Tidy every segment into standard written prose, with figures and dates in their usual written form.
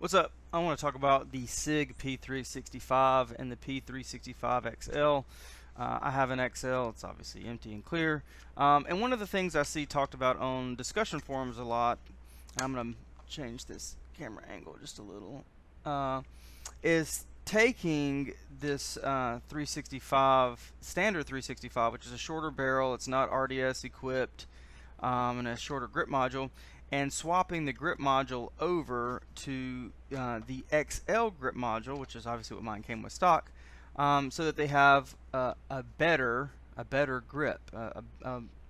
What's up? I want to talk about the SIG P365 and the P365-XL. I have an XL, it's obviously empty and clear. And one of the things I see talked about on discussion forums a lot, I'm going to change this camera angle just a little, is taking this 365, standard 365, which is a shorter barrel, it's not RDS equipped, and a shorter grip module, and swapping the grip module over to the XL grip module, which is obviously what mine came with stock, so that they have a better grip,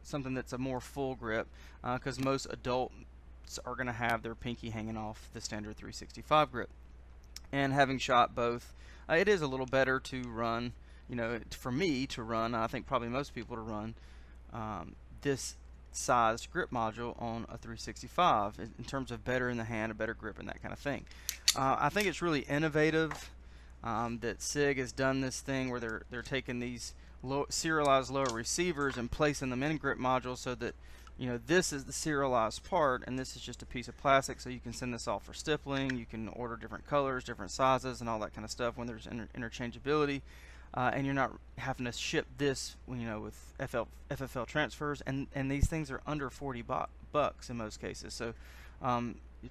something that's a more full grip, because most adults are going to have their pinky hanging off the standard 365 grip. And having shot both, it is a little better to run, for me to run, I think probably most people to run this sized grip module on a 365 in terms of better in the hand, a better grip, and that kind of thing. I think it's really innovative that SIG has done this thing where they're taking these serialized lower receivers and placing them in grip modules so that this is the serialized part and this is just a piece of plastic, so you can send this off for stippling. You can order different colors, different sizes, and all that kind of stuff when there's interchangeability. And you're not having to ship this, with FFL transfers, and these things are under 40 bucks in most cases. So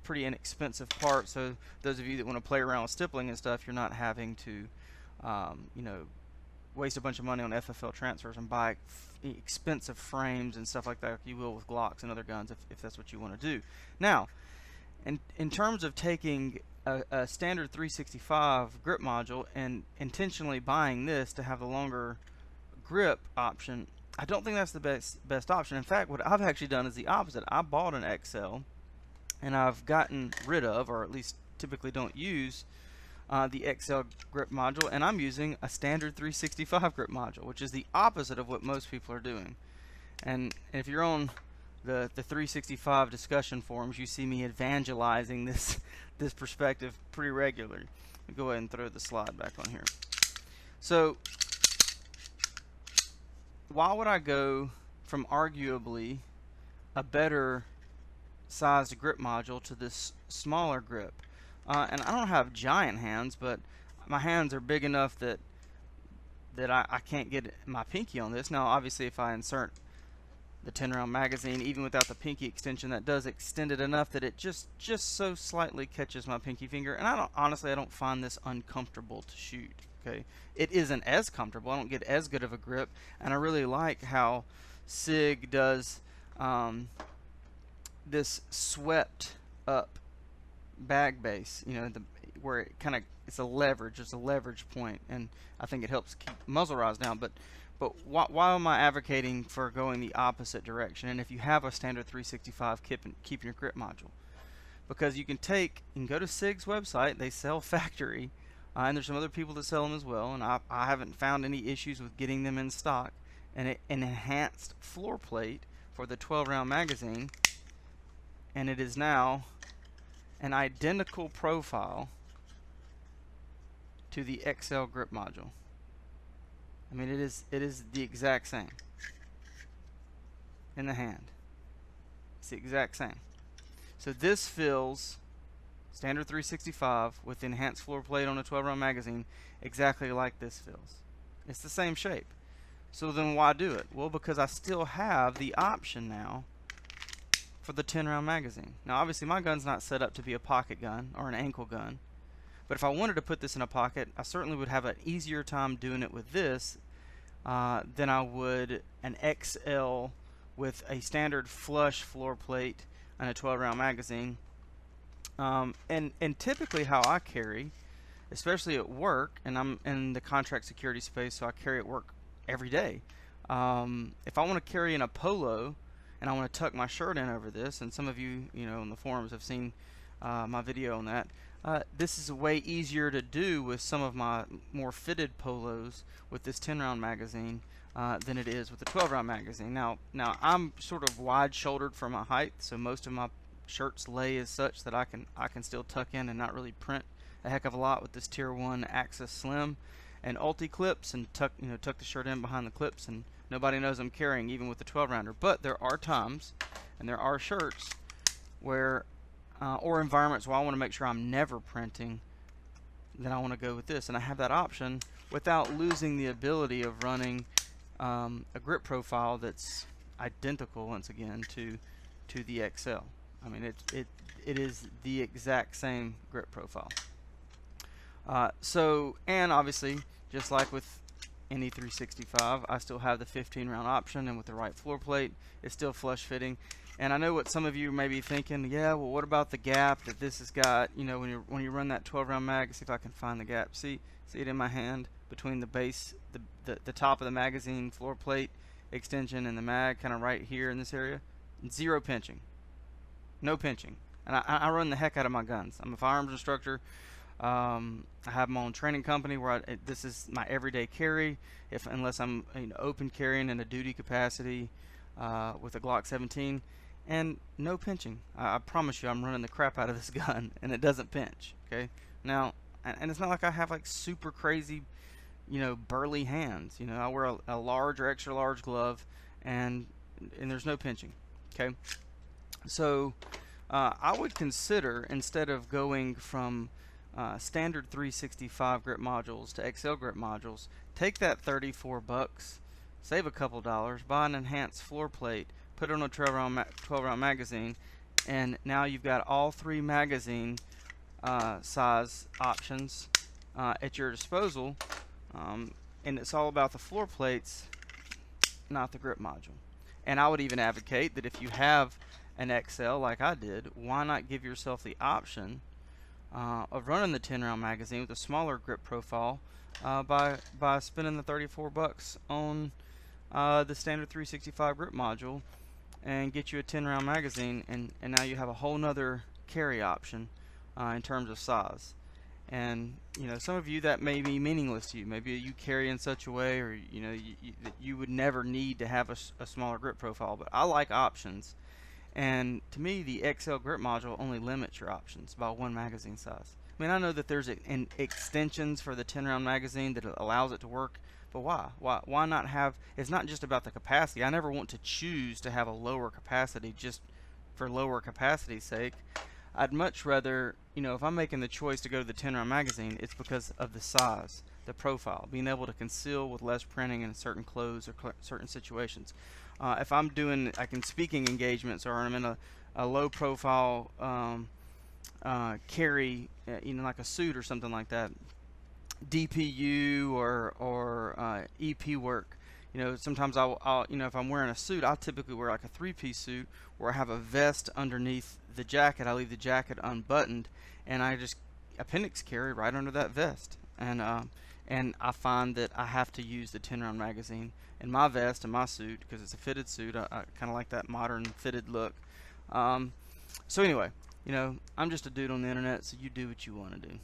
pretty inexpensive part. So those of you that want to play around with stippling and stuff, you're not having to, waste a bunch of money on FFL transfers and buy expensive frames and stuff like that, like you will with Glocks and other guns, if that's what you want to do. Now, in terms of taking a standard 365 grip module and intentionally buying this to have the longer grip option, I don't think that's the best option. In fact, what I've actually done is the opposite. I bought an XL and I've gotten rid of, or at least typically don't use, the XL grip module, and I'm using a standard 365 grip module, which is the opposite of what most people are doing. And if you're on the 365 discussion forums, you see me evangelizing this perspective pretty regularly. Let me go ahead and throw the slide back on here. So why would I go from arguably a better sized grip module to this smaller grip? And I don't have giant hands, but my hands are big enough that I can't get my pinky on this. Now obviously if I insert the 10-round magazine, even without the pinky extension, that does extend it enough that it just so slightly catches my pinky finger. And honestly, I don't find this uncomfortable to shoot. Okay, it isn't as comfortable. I don't get as good of a grip, and I really like how SIG does this swept up bag base. Where it it's a leverage point, and I think it helps keep muzzle rise down. But why am I advocating for going the opposite direction? And if you have a standard 365, keep your grip module, because you can go to SIG's website. They sell factory, and there's some other people that sell them as well, and I haven't found any issues with getting them in stock. And an enhanced floor plate for the 12-round magazine, and it is now an identical profile to the XL grip module. I mean, it is the exact same in the hand. It's the exact same. So this fills standard 365 with enhanced floor plate on a 12-round magazine exactly like this fills. It's the same shape. So then why do it? Well, because I still have the option now for the 10-round magazine. Now obviously my gun's not set up to be a pocket gun or an ankle gun, but if I wanted to put this in a pocket, I certainly would have an easier time doing it with this than I would an XL with a standard flush floor plate and a 12-round magazine. And typically how I carry, especially at work, and I'm in the contract security space, so I carry at work every day. If I want to carry in a polo and I want to tuck my shirt in over this, and some of you, in the forums have seen my video on that, this is way easier to do with some of my more fitted polos with this 10-round magazine than it is with the 12-round magazine. Now I'm sort of wide-shouldered for my height, so most of my shirts lay as such that I can still tuck in and not really print a heck of a lot with this Tier 1 Axis Slim and Ulti clips, and tuck the shirt in behind the clips, and nobody knows I'm carrying, even with the 12-rounder. But there are times, and there are shirts where or environments where I want to make sure I'm never printing, then I want to go with this, and I have that option without losing the ability of running a grip profile that's identical once again to the XL. I mean, it is the exact same grip profile. So, and obviously, just like with any 365, I still have the 15 round option, and with the right floor plate, it's still flush fitting. And I know what some of you may be thinking, yeah, well, what about the gap that this has got? You know, when you run that 12 round mag, see if I can find the gap. See it in my hand between the base, the top of the magazine floor plate extension and the mag, kind of right here in this area. Zero pinching, no pinching. And I run the heck out of my guns. I'm a firearms instructor. I have my own training company where this is my everyday carry, unless I'm open carrying in a duty capacity with a Glock 17, and no pinching. I promise you, I'm running the crap out of this gun, and it doesn't pinch. Okay, now, and it's not like I have like super crazy, burly hands. I wear a large or extra large glove, and there's no pinching. Okay, so I would consider, instead of going from standard 365 grip modules to XL grip modules, take that 34 bucks, save a couple dollars, buy an enhanced floor plate, put it on a 12 round magazine, and now you've got all 3 magazine size options at your disposal, and it's all about the floor plates, not the grip module. And I would even advocate that if you have an XL like I did, why not give yourself the option of running the 10 round magazine with a smaller grip profile by spending the 34 bucks on the standard 365 grip module, and get you a 10 round magazine, and now you have a whole nother carry option in terms of size. And some of you, that may be meaningless to you. Maybe you carry in such a way, or that you would never need to have a smaller grip profile. But I like options, and to me, the XL grip module only limits your options by 1 magazine size. I mean, I know that there's extensions for the 10 round magazine that allows it to work, but why not have? It's not just about the capacity. I never want to choose to have a lower capacity just for lower capacity's sake. I'd much rather, if I'm making the choice to go to the 10 round magazine, it's because of the size, the profile, being able to conceal with less printing in certain clothes or certain situations. If I'm doing speaking engagements, or I'm in a low profile carry, like a suit or something like that, DPU or EP work. Sometimes I'll if I'm wearing a suit, I'll typically wear like a 3-piece suit where I have a vest underneath the jacket. I leave the jacket unbuttoned, and I just appendix carry right under that vest. And I find that I have to use the 10 round magazine in my vest and my suit because it's a fitted suit. I kind of like that modern fitted look. So anyway, I'm just a dude on the internet, so you do what you want to do.